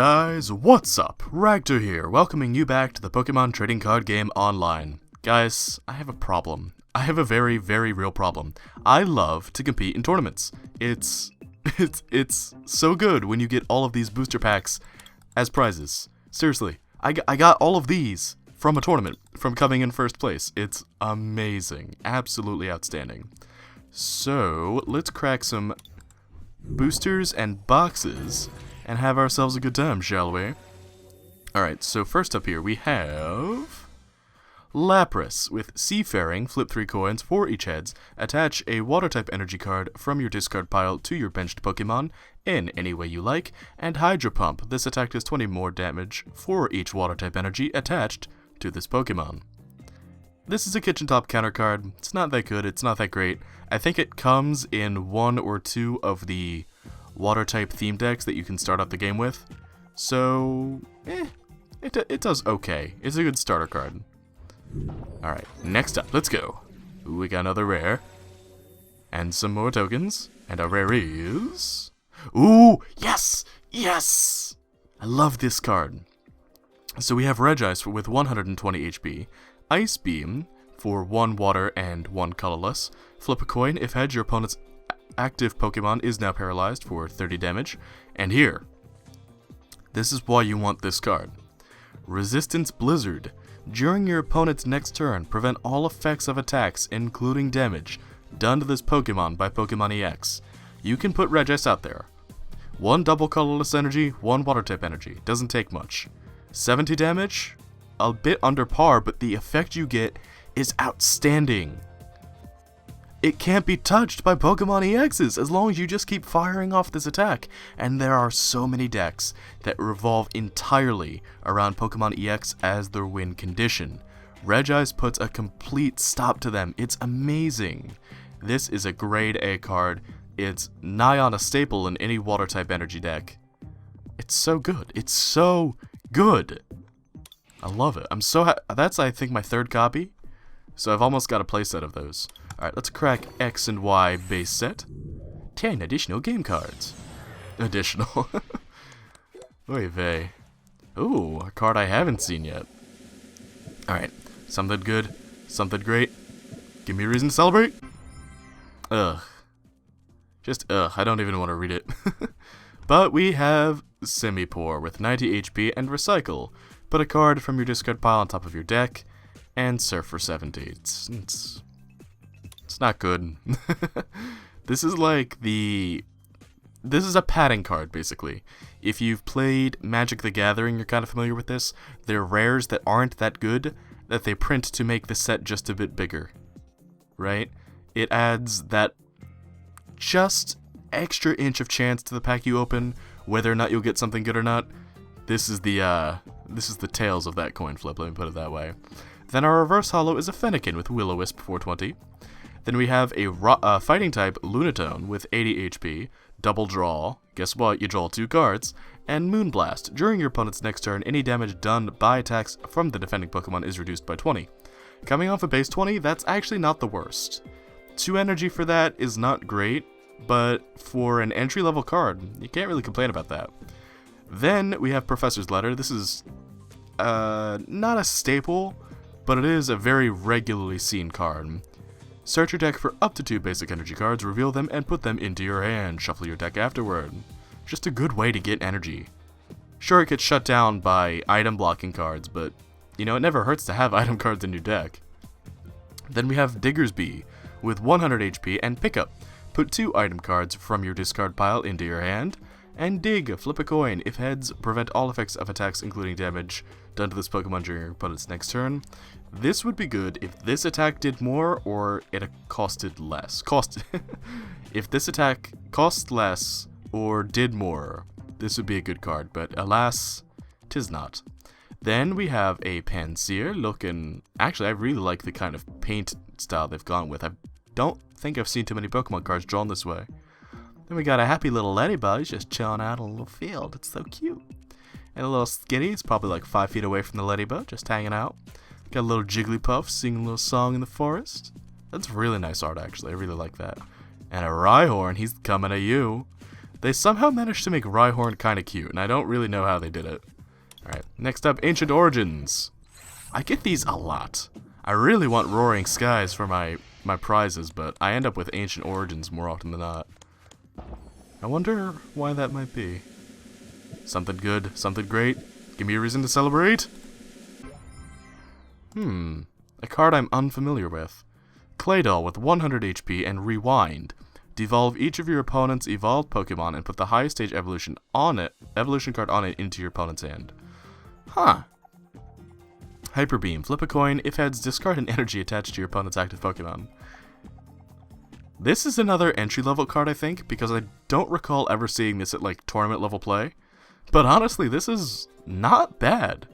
guys, what's up? Ragtter here, welcoming you back to the Pokemon trading card game online. Guys, I have a problem. I have a very, very real problem. I love to compete in tournaments. It's so good when you get all of these booster packs as prizes. Seriously, I got all of these from a tournament, from coming in first place. It's amazing. Absolutely outstanding. So, let's crack some boosters and boxes and have ourselves a good time, shall we? Alright, so first up here we have Lapras with Seafaring, flip 3 coins, for each heads, attach a water-type energy card from your discard pile to your benched Pokemon in any way you like, and Hydro Pump. This attack does 20 more damage for each water-type energy attached to this Pokemon. This is a kitchen top counter card. It's not that good, it's not that great. I think it comes in one or two of the water-type theme decks that you can start off the game with. So, it does okay. It's a good starter card. Alright, next up, let's go. Ooh, we got another rare. And some more tokens. And our rare is... Ooh, yes! Yes! I love this card. So we have Regice with 120 HP. Ice Beam for 1 water and 1 colorless. Flip a coin. If heads, your opponent's active Pokemon is now paralyzed for 30 damage. And here, this is why you want this card. Resistance Blizzard. During your opponent's next turn, prevent all effects of attacks, including damage, done to this Pokemon by Pokemon EX. You can put Regice out there. 1 double colorless energy, 1 water type energy. Doesn't take much. 70 damage? A bit under par, but the effect you get is outstanding. It can't be touched by Pokemon EXs as long as you just keep firing off this attack. And there are so many decks that revolve entirely around Pokemon EX as their win condition. Regice puts a complete stop to them. It's amazing. This is a grade A card. It's nigh on a staple in any water type energy deck. It's so good. It's so good. I love it. I'm so that's, I think, my 3rd copy. So I've almost got a playset of those. Alright, let's crack X and Y base set. 10 additional game cards. Additional. Oy vey. Ooh, a card I haven't seen yet. Alright, something good, something great. Give me a reason to celebrate. Ugh. Just ugh, I don't even want to read it. But we have Simipour with 90 HP and Recycle. Put a card from your discard pile on top of your deck, and Surf for 70. It's not good. This is like this is a padding card, basically. If you've played Magic the Gathering, you're kind of familiar with this. They're rares that aren't that good, that they print to make the set just a bit bigger. Right? It adds that just extra inch of chance to the pack you open, whether or not you'll get something good or not. This is the tails of that coin flip, let me put it that way. Then our reverse holo is a Fennekin with Will-O-Wisp 420. Then we have a fighting type Lunatone with 80 HP, double draw, guess what, you draw 2 cards, and Moonblast. During your opponent's next turn, any damage done by attacks from the defending Pokemon is reduced by 20. Coming off a base 20, that's actually not the worst. 2 energy for that is not great, but for an entry-level card, you can't really complain about that. Then we have Professor's Letter. This is not a staple, but it is a very regularly seen card. Search your deck for up to 2 basic energy cards, reveal them, and put them into your hand. Shuffle your deck afterward. Just a good way to get energy. Sure, it gets shut down by item blocking cards, but, you know, it never hurts to have item cards in your deck. Then we have Diggersby with 100 HP and Pickup. Put 2 item cards from your discard pile into your hand. And Dig, flip a coin. If heads, prevent all effects of attacks including damage done to this Pokemon during your opponent's next turn. This would be good if this attack did more or it costed less. If this attack cost less or did more, this would be a good card, but alas, 'tis not. Then we have a Pansear looking... Actually, I really like the kind of paint style they've gone with. I don't think I've seen too many Pokemon cards drawn this way. Then we got a happy little Ladybug. He's just chilling out in a little field. It's so cute. And a little Skitty. It's probably like 5 feet away from the Ladybug, just hanging out. Got a little Jigglypuff singing a little song in the forest. That's really nice art, actually. I really like that. And a Rhyhorn. He's coming at you. They somehow managed to make Rhyhorn kinda cute, and I don't really know how they did it. Alright, next up, Ancient Origins. I get these a lot. I really want Roaring Skies for my prizes, but I end up with Ancient Origins more often than not. I wonder why that might be. Something good, something great. Give me a reason to celebrate. A card I'm unfamiliar with. Claydol with 100 HP and Rewind. Devolve each of your opponent's evolved Pokemon and put the highest stage evolution card on it into your opponent's hand. Huh. Hyper Beam. Flip a coin. If heads, discard an energy attached to your opponent's active Pokemon. This is another entry-level card, I think, because I don't recall ever seeing this at, like, tournament-level play. But honestly, this is not bad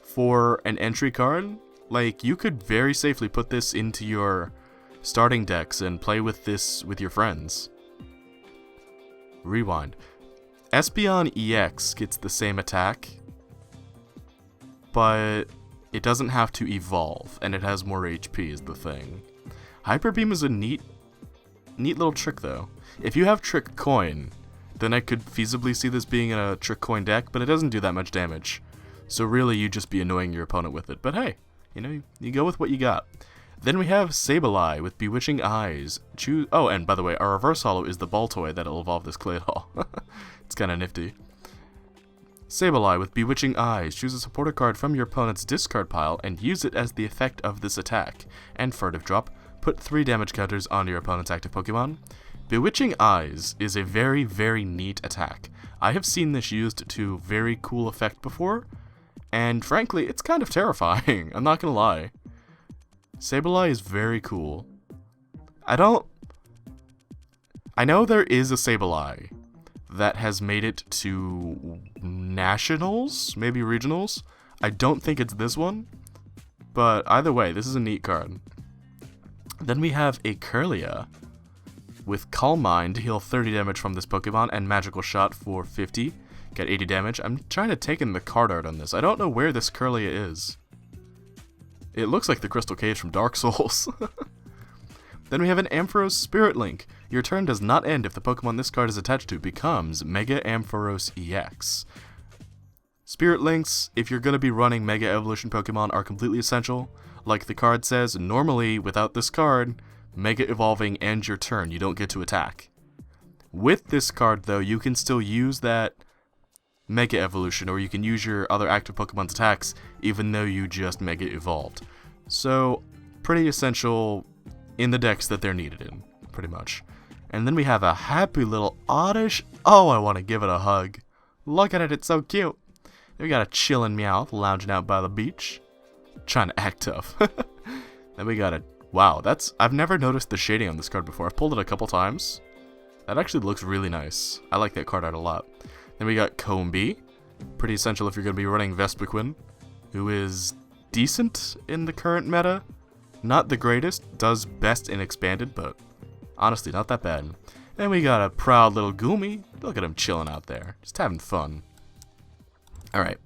for an entry card. Like, you could very safely put this into your starting decks and play with this with your friends. Rewind. Espeon EX gets the same attack, but it doesn't have to evolve, and it has more HP is the thing. Hyper Beam is a neat little trick, though. If you have Trick Coin, then I could feasibly see this being in a Trick Coin deck, but it doesn't do that much damage. So really, you'd just be annoying your opponent with it. But hey, you know, you go with what you got. Then we have Sableye with Bewitching Eyes. Oh, and by the way, our reverse holo is the Baltoy that'll evolve this Claydol. It's kind of nifty. Sableye with Bewitching Eyes. Choose a supporter card from your opponent's discard pile and use it as the effect of this attack. And Furtive Drop. Put 3 damage counters on your opponent's active Pokemon. Bewitching Eyes is a very, very neat attack. I have seen this used to very cool effect before, and frankly, it's kind of terrifying. I'm not gonna lie. Sableye is very cool. I know there is a Sableye that has made it to nationals, maybe regionals. I don't think it's this one, but either way, this is a neat card. Then we have a Kirlia with Calm Mind to heal 30 damage from this Pokemon and Magical Shot for 50. Get 80 damage. I'm trying to take in the card art on this. I don't know where this Kirlia is. It looks like the Crystal Cage from Dark Souls. Then we have an Ampharos Spirit Link. Your turn does not end if the Pokemon this card is attached to becomes Mega Ampharos EX. Spirit Links, if you're going to be running Mega Evolution Pokemon, are completely essential. Like the card says, normally, without this card, Mega Evolving ends your turn. You don't get to attack. With this card, though, you can still use that Mega Evolution, or you can use your other active Pokemon's attacks, even though you just Mega Evolved. So, pretty essential in the decks that they're needed in, pretty much. And then we have a happy little Oddish. Oh, I want to give it a hug. Look at it, it's so cute. We got a chillin' Meowth lounging out by the beach. Trying to act tough. Then we got a... Wow, I've never noticed the shading on this card before. I've pulled it a couple times. That actually looks really nice. I like that card art a lot. Then we got Combee. Pretty essential if you're going to be running Vespiquen, who is decent in the current meta. Not the greatest. Does best in Expanded, but honestly, not that bad. Then we got a proud little Goomy. Look at him chilling out there. Just having fun. Alright.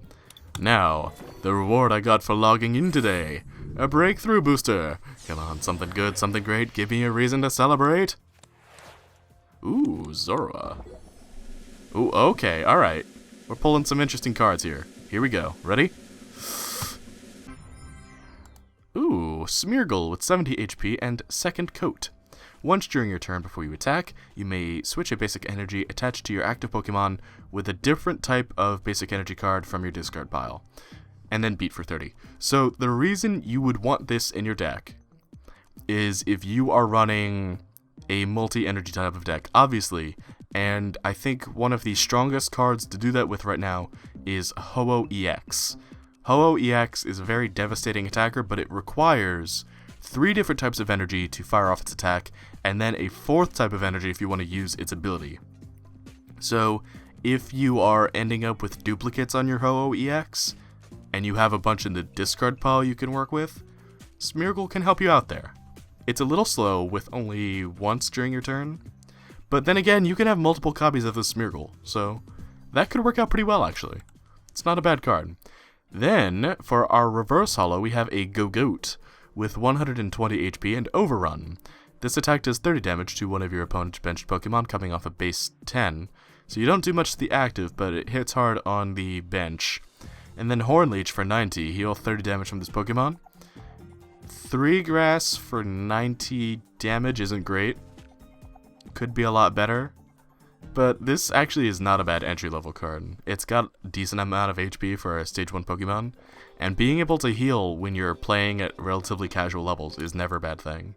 Now, the reward I got for logging in today. A breakthrough booster. Come on, something good, something great. Give me a reason to celebrate. Ooh, Zorua. Ooh, okay, alright. We're pulling some interesting cards here. Here we go. Ready? Ooh, Smeargle with 70 HP and Second Coat. Once during your turn before you attack, you may switch a basic energy attached to your active Pokemon with a different type of basic energy card from your discard pile, and then beat for 30. So the reason you would want this in your deck is if you are running a multi-energy type of deck, obviously, and I think one of the strongest cards to do that with right now is Ho-Oh EX. Ho-Oh EX is a very devastating attacker, but it requires 3 different types of energy to fire off its attack, and then a 4th type of energy if you want to use its ability. So, if you are ending up with duplicates on your Ho-Oh EX, and you have a bunch in the discard pile you can work with, Smeargle can help you out there. It's a little slow with only once during your turn, but then again, you can have multiple copies of the Smeargle, so that could work out pretty well actually. It's not a bad card. Then, for our reverse holo, we have a Go-Goat with 120 HP and Overrun. This attack does 30 damage to one of your opponent's benched Pokemon coming off a base 10. So you don't do much to the active, but it hits hard on the bench. And then Hornleech for 90, heal 30 damage from this Pokemon. 3 grass for 90 damage isn't great. Could be a lot better. But this actually is not a bad entry-level card. It's got a decent amount of HP for a Stage 1 Pokemon, and being able to heal when you're playing at relatively casual levels is never a bad thing.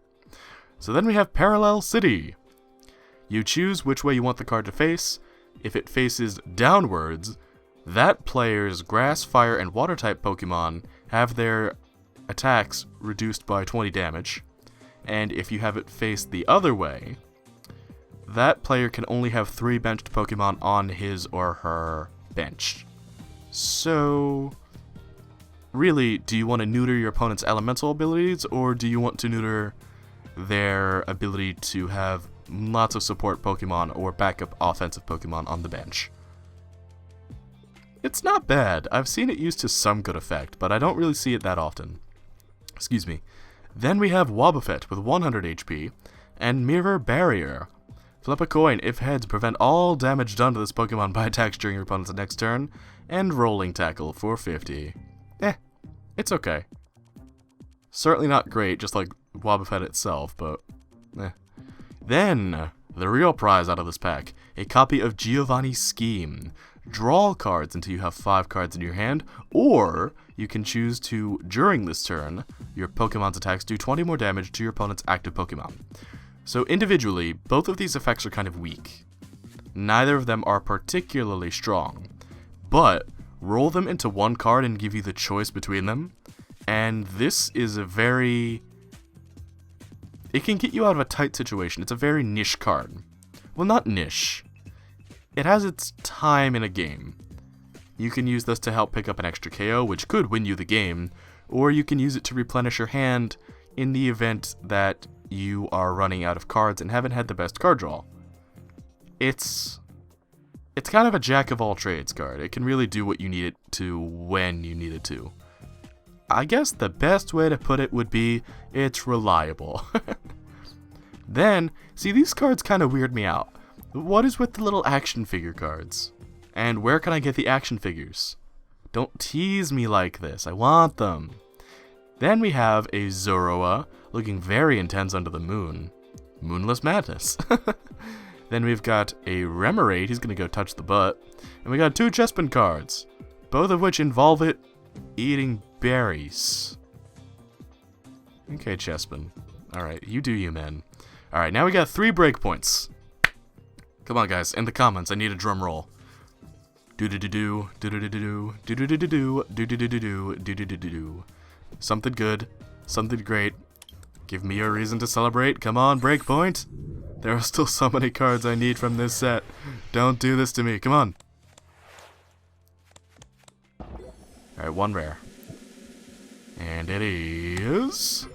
So then we have Parallel City. You choose which way you want the card to face. If it faces downwards, that player's Grass, Fire, and Water-type Pokemon have their attacks reduced by 20 damage. And if you have it face the other way, that player can only have 3 benched Pokemon on his or her bench. So, really, do you want to neuter your opponent's elemental abilities, or do you want to neuter their ability to have lots of support Pokemon or backup offensive Pokemon on the bench? It's not bad. I've seen it used to some good effect, but I don't really see it that often. Excuse me. Then we have Wobbuffet with 100 HP, and Mirror Barrier. Flip a coin. If heads, prevent all damage done to this Pokemon by attacks during your opponent's next turn, and Rolling Tackle for 50. It's okay. Certainly not great, just like Wobbuffet itself, but Then, the real prize out of this pack, a copy of Giovanni's Scheme. Draw cards until you have 5 cards in your hand, or you can choose to, during this turn, your Pokemon's attacks do 20 more damage to your opponent's active Pokemon. So individually, both of these effects are kind of weak. Neither of them are particularly strong, but roll them into one card and give you the choice between them, and this is a very... It can get you out of a tight situation. It's a very niche card. Well, not niche. It has its time in a game. You can use this to help pick up an extra KO, which could win you the game, or you can use it to replenish your hand in the event that you are running out of cards and haven't had the best card draw. It's kind of a jack-of-all-trades card. It can really do what you need it to when you need it to. I guess the best way to put it would be, it's reliable. Then, see, these cards kind of weird me out. What is with the little action figure cards? And where can I get the action figures? Don't tease me like this, I want them. Then we have a Zoroa, looking very intense under the moon. Moonless Madness. Then we've got a Remoraid, he's gonna go touch the butt. And we got 2 Chespin cards, both of which involve it eating berries. Okay, Chespin. Alright, you do you, man. Alright, now we got 3 breakpoints. Come on, guys, in the comments, I need a drum roll. Do-do-do-do, do-do-do-do, do-do-do-do, do-do-do-do, do-do-do-do. Something good, something great. Give me a reason to celebrate. Come on, breakpoint. There are still so many cards I need from this set. Don't do this to me, come on. Alright, 1 rare. And it is...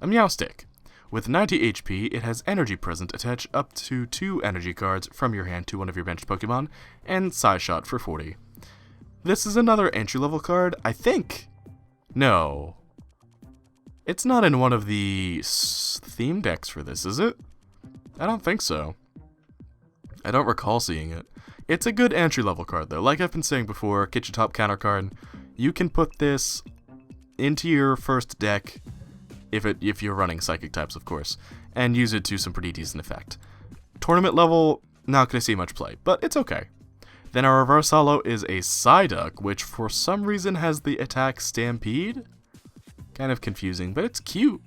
a Meowstic. With 90 HP, it has Energy Present attached up to 2 energy cards from your hand to one of your benched Pokemon, and Psyshot for 40. This is another entry-level card, I think. No. It's not in one of the theme decks for this, is it? I don't think so. I don't recall seeing it. It's a good entry-level card, though. Like I've been saying before, Kitchen Top counter card. You can put this into your first deck, if you're running Psychic types, of course, and use it to some pretty decent effect. Tournament level, not going to see much play, but it's okay. Then our reverse holo is a Psyduck, which for some reason has the attack Stampede. Kind of confusing, but it's cute.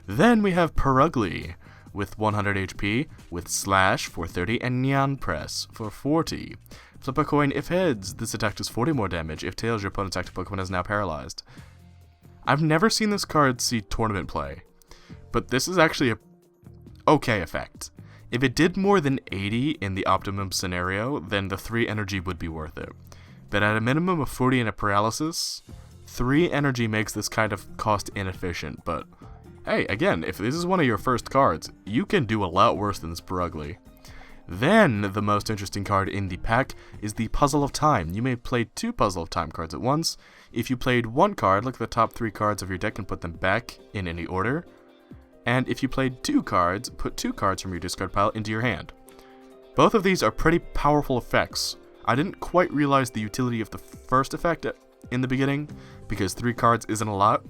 Then we have Perugly with 100 HP, with Slash for 30, and Neon Press for 40. Flip a coin if heads. This attack does 40 more damage. If tails, your opponent's active Pokemon is now paralyzed. I've never seen this card see tournament play, but this is actually a okay effect. If it did more than 80 in the optimum scenario, then the 3 energy would be worth it. But at a minimum of 40 and a paralysis, 3 energy makes this kind of cost inefficient, but hey, again, if this is one of your first cards, you can do a lot worse than this Perugly. Then, the most interesting card in the pack is the Puzzle of Time. You may play 2 Puzzle of Time cards at once. If you played 1 card, look at the top 3 cards of your deck and put them back in any order. And if you played 2 cards, put 2 cards from your discard pile into your hand. Both of these are pretty powerful effects. I didn't quite realize the utility of the first effect in the beginning, because 3 cards isn't a lot,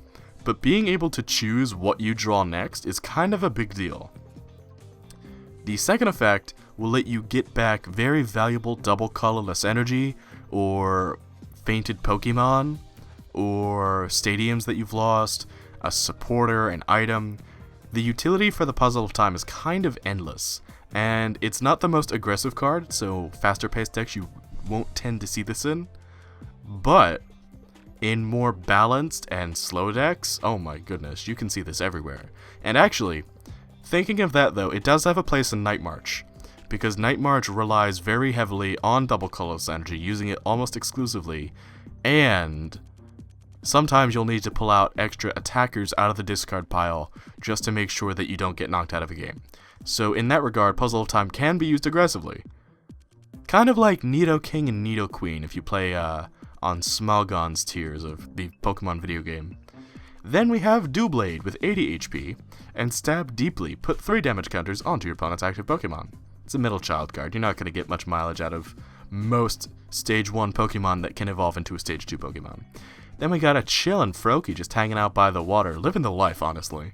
but being able to choose what you draw next is kind of a big deal. The second effect will let you get back very valuable double colorless energy, or fainted Pokemon, or stadiums that you've lost, a supporter, an item. The utility for the Puzzle of Time is kind of endless, and it's not the most aggressive card, so faster paced decks you won't tend to see this in, but in more balanced and slow decks, oh my goodness, you can see this everywhere. And actually, thinking of that though, it does have a place in Night March, because Night March relies very heavily on double colorless energy, using it almost exclusively, and sometimes you'll need to pull out extra attackers out of the discard pile just to make sure that you don't get knocked out of a game. So in that regard, Puzzle of Time can be used aggressively. Kind of like Nidoking and Nidoqueen if you play on Smogon's tiers of the Pokemon video game. Then we have Doublade with 80 HP, and Stab Deeply, put 3 damage counters onto your opponent's active Pokemon. It's a middle child card, you're not going to get much mileage out of most Stage 1 Pokemon that can evolve into a Stage 2 Pokemon. Then we got a chillin' Froakie just hanging out by the water, living the life, honestly.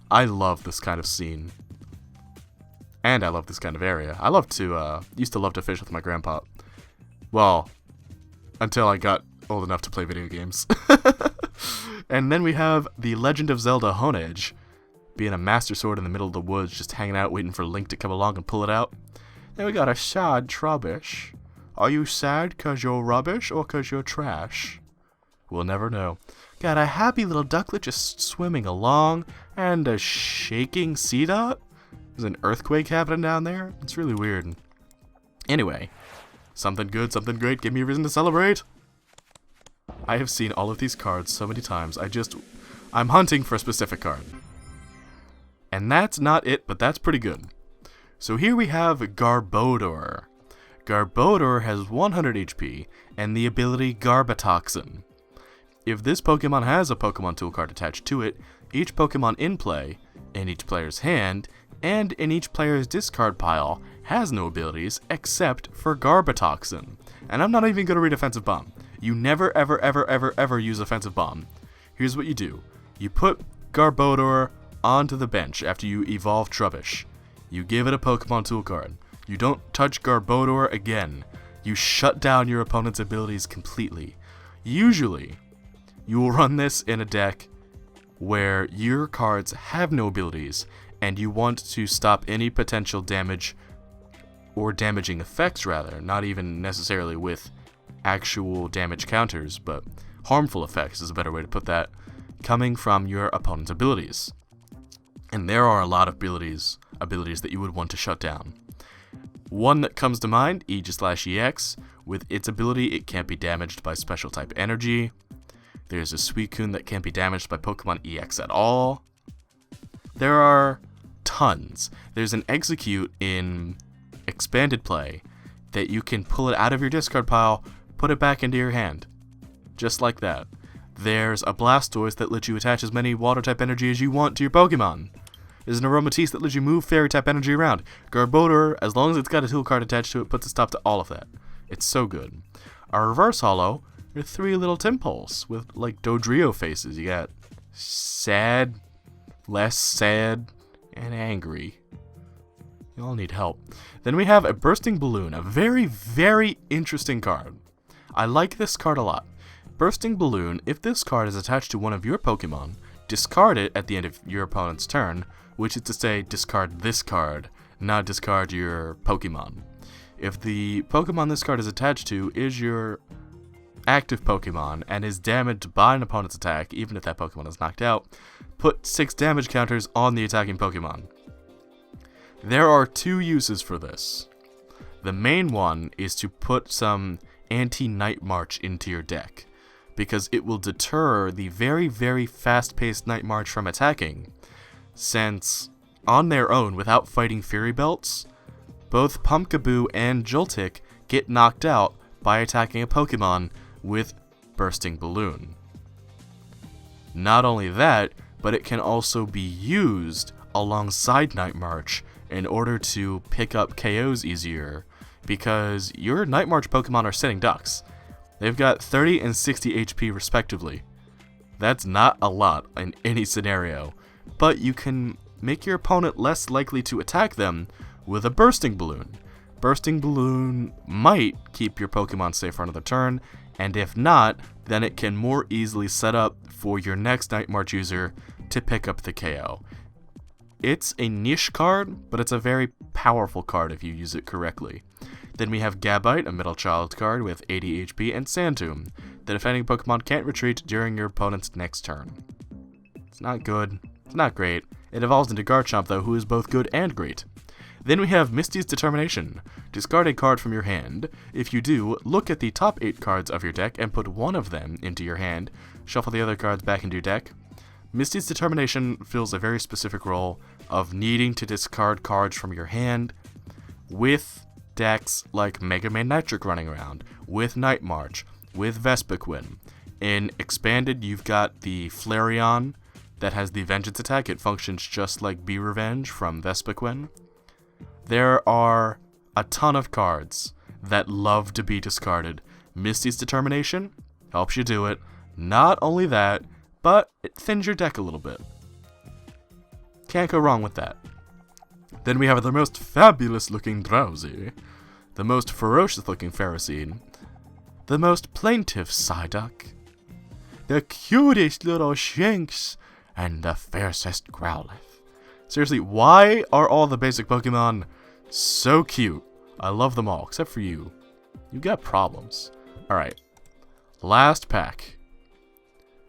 I love this kind of scene. And I love this kind of area. I used to love to fish with my grandpa. Well, until I got old enough to play video games. And then we have the Legend of Zelda Honedge, being a Master Sword in the middle of the woods, just hanging out waiting for Link to come along and pull it out. Then we got a sad Trubbish. Are you sad 'cause you're rubbish or 'cause you're trash? We'll never know. Got a happy little ducklet just swimming along, and a shaking Seedot. There's an earthquake happening down there. It's really weird. Anyway, something good, something great, give me a reason to celebrate. I have seen all of these cards so many times, I'm hunting for a specific card. And that's not it, but that's pretty good. So here we have Garbodor. Garbodor has 100 HP, and the ability Garbatoxin. If this Pokemon has a Pokemon Tool card attached to it, each Pokemon in play, in each player's hand, and in each player's discard pile has no abilities except for Garbatoxin. And I'm not even going to read Offensive Bomb. You never ever ever ever ever use Offensive Bomb. Here's what you do. You put Garbodor onto the bench after you evolve Trubbish. You give it a Pokemon Tool card. You don't touch Garbodor again. You shut down your opponent's abilities completely. Usually, you will run this in a deck where your cards have no abilities, and you want to stop any potential damage, or damaging effects rather, not even necessarily with actual damage counters, but harmful effects is a better way to put that, coming from your opponent's abilities. And there are a lot of abilities that you would want to shut down. One that comes to mind, Aegis/EX, with its ability it can't be damaged by special type energy. There's a Suicune that can't be damaged by Pokemon EX at all. There are tons. There's an Execute in expanded play that you can pull it out of your discard pile, put it back into your hand. Just like that. There's a Blastoise that lets you attach as many water type energy as you want to your Pokemon. There's an Aromatisse that lets you move fairy type energy around. Garbodor, as long as it's got a tool card attached to it, puts a stop to all of that. It's so good. Our reverse holo are 3 little Timples with like Dodrio faces. You got sad, less sad, and angry. You all need help. Then we have a Bursting Balloon, a very, very interesting card. I like this card a lot. Bursting Balloon, if this card is attached to one of your Pokemon, discard it at the end of your opponent's turn, which is to say discard this card, not discard your Pokemon. If the Pokemon this card is attached to is your active Pokemon and is damaged by an opponent's attack, even if that Pokemon is knocked out, put 6 damage counters on the attacking Pokemon. There are 2 uses for this. The main one is to put some anti-Night March into your deck, because it will deter the very, very fast-paced Night March from attacking, since, on their own, without fighting Fury Belts, both Pumpkaboo and Joltik get knocked out by attacking a Pokemon with Bursting Balloon. Not only that, but it can also be used alongside Night March in order to pick up KOs easier, because your Night March Pokemon are sitting ducks. They've got 30 and 60 HP respectively. That's not a lot in any scenario, but you can make your opponent less likely to attack them with a Bursting Balloon. Bursting Balloon might keep your Pokemon safe for another turn, and if not, then it can more easily set up for your next Night March user to pick up the KO. It's a niche card, but it's a very powerful card if you use it correctly. Then we have Gabite, a middle child card with 80 HP, and Sand Tomb. The defending Pokemon can't retreat during your opponent's next turn. It's not good. It's not great. It evolves into Garchomp, though, who is both good and great. Then we have Misty's Determination. Discard a card from your hand. If you do, look at the top 8 cards of your deck and put one of them into your hand. Shuffle the other cards back into your deck. Misty's Determination fills a very specific role of needing to discard cards from your hand with decks like Mega Man Nitric running around, with Night March, with Vespiquen. In Expanded, you've got the Flareon that has the Vengeance attack. It functions just like Be Revenge from Vespiquen. There are a ton of cards that love to be discarded. Misty's Determination helps you do it. Not only that, but it thins your deck a little bit. Can't go wrong with that. Then we have the most fabulous looking Drowsy, the most ferocious looking Ferrocene, the most plaintive Psyduck, the cutest little Shinx, and the fiercest Growlithe. Seriously, why are all the basic Pokemon so cute? I love them all, except for you. You got problems. Alright, last pack.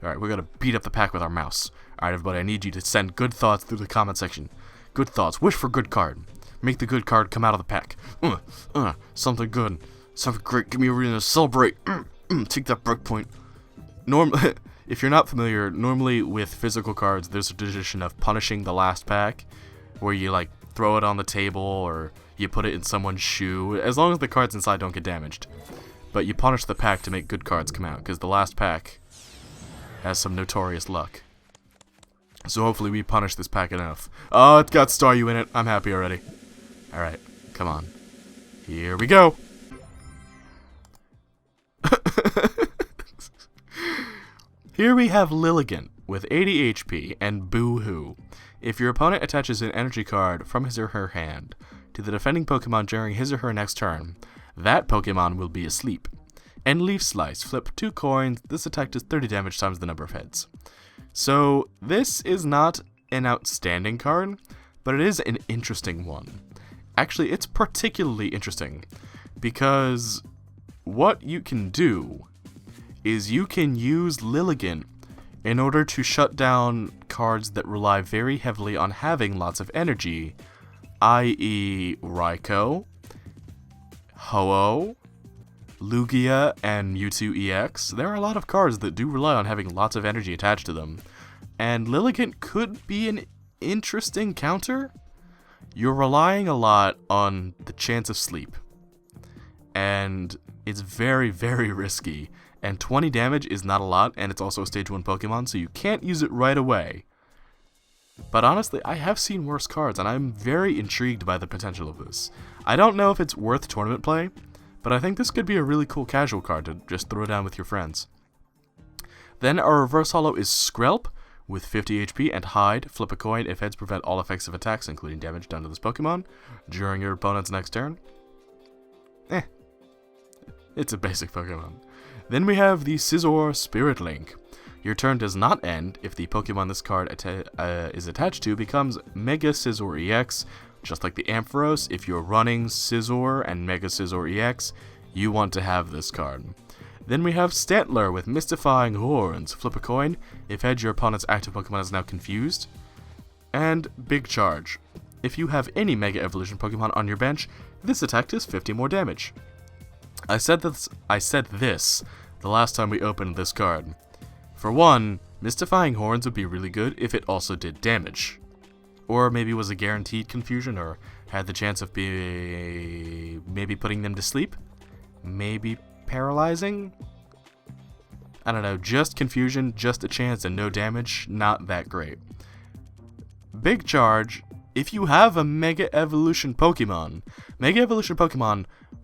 Alright, we're gonna beat up the pack with our mouse. Alright, everybody, I need you to send good thoughts through the comment section. Good thoughts. Wish for good card. Make the good card come out of the pack. Something good. Something great. Give me a reason to celebrate. Take that breakpoint. If you're not familiar, normally with physical cards, there's a tradition of punishing the last pack, where you like throw it on the table or you put it in someone's shoe, as long as the cards inside don't get damaged. But you punish the pack to make good cards come out, because the last pack has some notorious luck. So hopefully we punish this pack enough. Oh, it's got Staryu in it. I'm happy already. Alright, come on. Here we go. Here we have Lilligant with 80 HP and Boo-Hoo. If your opponent attaches an energy card from his or her hand to the defending Pokemon during his or her next turn, that Pokemon will be asleep. And Leaf Slice, flip 2 coins. This attack does 30 damage times the number of heads. So this is not an outstanding card, but it is an interesting one. Actually, it's particularly interesting because what you can do is you can use Lilligant in order to shut down cards that rely very heavily on having lots of energy, i.e. Raikou, Ho-Oh, Lugia, and Mewtwo EX. There are a lot of cards that do rely on having lots of energy attached to them, and Lilligant could be an interesting counter. You're relying a lot on the chance of sleep, and it's very, very risky, and 20 damage is not a lot, and it's also a Stage 1 Pokemon, so you can't use it right away. But honestly, I have seen worse cards, and I'm very intrigued by the potential of this. I don't know if it's worth tournament play, but I think this could be a really cool casual card to just throw down with your friends. Then our reverse holo is Skrelp with 50 HP and Hide. Flip a coin if heads prevent all effects of attacks, including damage done to this Pokemon, during your opponent's next turn. It's a basic Pokemon. Then we have the Scizor Spirit Link. Your turn does not end if the Pokemon this card is attached to becomes Mega Scizor EX. Just like the Ampharos, if you're running Scizor and Mega Scizor EX, you want to have this card. Then we have Stantler with Mystifying Horns. Flip a coin if heads, your opponent's active Pokemon is now confused. And Big Charge. If you have any Mega Evolution Pokemon on your bench, this attack does 50 more damage. I said this the last time we opened this card. For one, Mystifying Horns would be really good if it also did damage. Or maybe was a guaranteed confusion, or had the chance of maybe putting them to sleep? Maybe paralyzing? I don't know, just confusion, just a chance and no damage, not that great. Big Charge if you have a Mega Evolution Pokemon,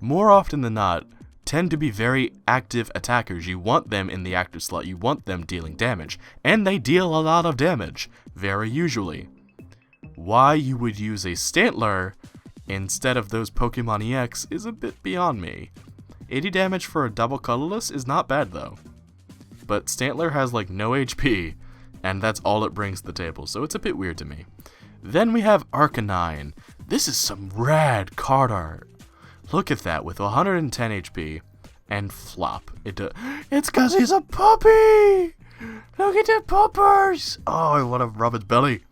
more often than not, tend to be very active attackers. You want them in the active slot, you want them dealing damage, and they deal a lot of damage, very usually. Why you would use a Stantler instead of those Pokemon EX is a bit beyond me. 80 damage for a double colorless is not bad though. But Stantler has like no HP, and that's all it brings to the table, so it's a bit weird to me. Then we have Arcanine. This is some rad card art. Look at that, with 110 HP, and flop. It's cause he's a puppy! Look at the puppers! Oh, I want to rub its belly.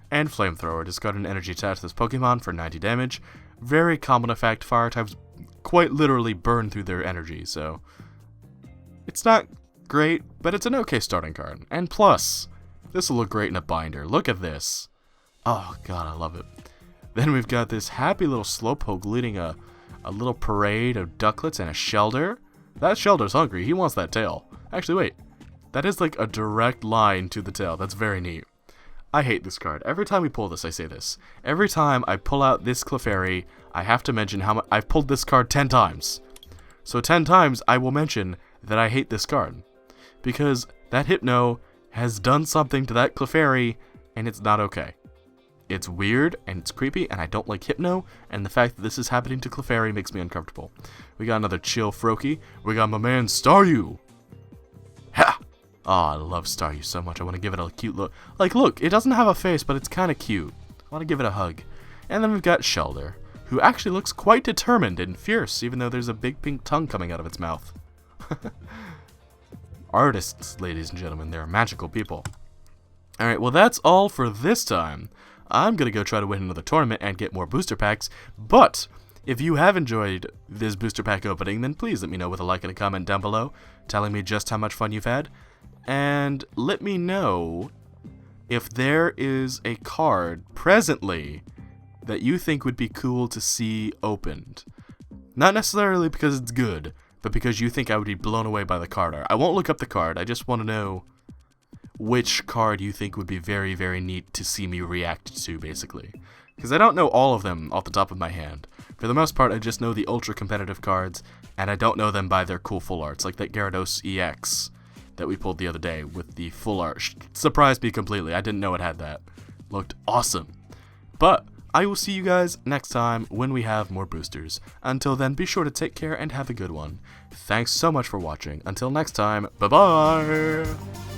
And Flamethrower. Discard an energy attached to this Pokemon for 90 damage. Very common effect. Fire types quite literally burn through their energy, so it's not great, but it's an okay starting card. And plus, this will look great in a binder. Look at this. Oh god, I love it. Then we've got this happy little Slowpoke leading a little parade of ducklets and a Shelder. That Shelder's hungry. He wants that tail. Actually, wait. That is like a direct line to the tail. That's very neat. I hate this card. Every time we pull this, I say this. Every time I pull out this Clefairy, I have to mention how much I've pulled this card 10 times. So 10 times I will mention that I hate this card. Because that Hypno has done something to that Clefairy, and it's not okay. It's weird, and it's creepy, and I don't like Hypno, and the fact that this is happening to Clefairy makes me uncomfortable. We got another Chill Froakie. We got my man Staryu. Ha! Oh, I love Staryu so much. I want to give it a cute look. Like, look, it doesn't have a face, but it's kind of cute. I want to give it a hug. And then we've got Shelder, who actually looks quite determined and fierce, even though there's a big pink tongue coming out of its mouth. Artists, ladies and gentlemen, they're magical people. Alright, well that's all for this time. I'm going to go try to win another tournament and get more booster packs, but if you have enjoyed this booster pack opening, then please let me know with a like and a comment down below, telling me just how much fun you've had, and let me know if there is a card presently that you think would be cool to see opened. Not necessarily because it's good, but because you think I would be blown away by the card art. I won't look up the card, I just want to know which card you think would be very, very neat to see me react to, basically. Because I don't know all of them off the top of my hand. For the most part, I just know the ultra-competitive cards, and I don't know them by their cool full arts, like that Gyarados EX that we pulled the other day with the full art. Surprised me completely, I didn't know it had that. Looked awesome. But I will see you guys next time when we have more boosters. Until then, be sure to take care and have a good one. Thanks so much for watching. Until next time, bye-bye!